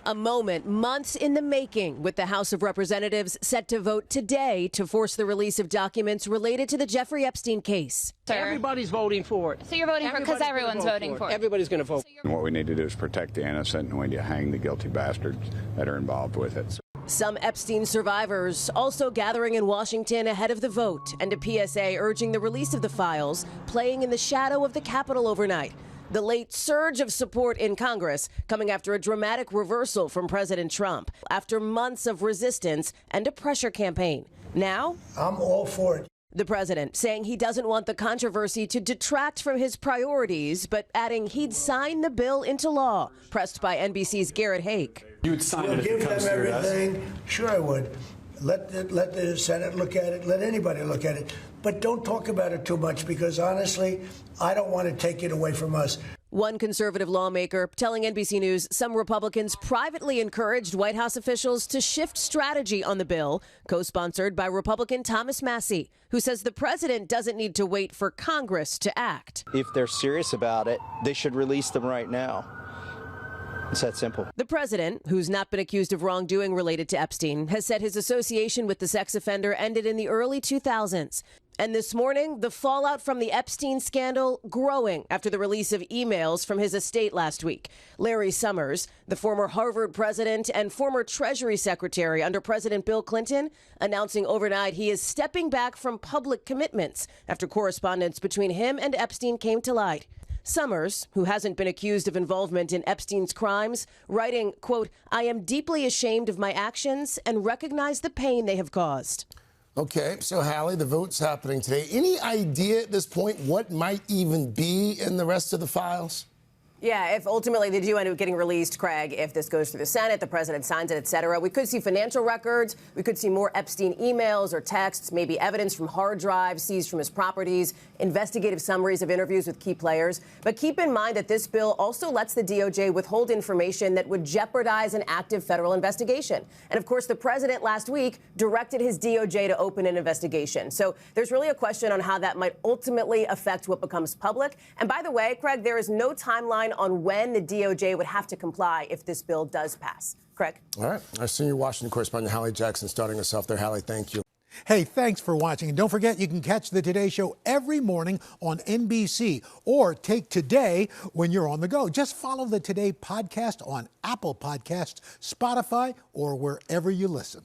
A moment months in the making, with the House of Representatives set to vote today to force the release of documents related to the Jeffrey Epstein case. Everybody's voting for it. So you're voting for it because everyone's voting for it. Everybody's going to vote. And what we need to do is protect the innocent, and we need to hang the guilty bastards that are involved with it. Some Epstein survivors also gathering in Washington ahead of the vote, and a PSA urging the release of the files, playing in the shadow of the Capitol overnight. The late surge of support in Congress coming after a dramatic reversal from President Trump after months of resistance and a pressure campaign. Now, I'm all for it. The president saying he doesn't want the controversy to detract from his priorities, but adding he'd sign the bill into law, pressed by NBC's Garrett Haake. You would sign it if Give it comes them through, everything. Sure, I would. Let the Senate look at it. Let anybody look at it. But don't talk about it too much because, honestly, I don't want to take it away from us. One conservative lawmaker telling NBC News some Republicans privately encouraged White House officials to shift strategy on the bill, co-sponsored by Republican Thomas Massie, who says the president doesn't need to wait for Congress to act. If they're serious about it, they should release them right now. It's that simple. The president, who's not been accused of wrongdoing related to Epstein, has said his association with the sex offender ended in the early 2000s. And this morning, the fallout from the Epstein scandal growing after the release of emails from his estate last week. Larry Summers, the former Harvard president and former Treasury Secretary under President Bill Clinton, announcing overnight he is stepping back from public commitments after correspondence between him and Epstein came to light. Summers, who hasn't been accused of involvement in Epstein's crimes, writing, quote, "I am deeply ashamed of my actions and recognize the pain they have caused." Okay, so Hallie, the vote's happening today. Any idea at this point what might even be in the rest of the files? Yeah, if ultimately they do end up getting released, Craig, if this goes through the Senate, the president signs it, et cetera, we could see financial records. We could see more Epstein emails or texts, maybe evidence from hard drives seized from his properties, investigative summaries of interviews with key players. But keep in mind that this bill also lets the DOJ withhold information that would jeopardize an active federal investigation. And of course, the president last week directed his DOJ to open an investigation. So there's really a question on how that might ultimately affect what becomes public. And by the way, Craig, there is no timeline on when the DOJ would have to comply if this bill does pass. Craig? All right. Our senior Washington correspondent, Hallie Jackson, starting us off there. Hallie, thank you. Hey, thanks for watching. And don't forget, you can catch the Today Show every morning on NBC or take Today when you're on the go. Just follow the Today podcast on Apple Podcasts, Spotify, or wherever you listen.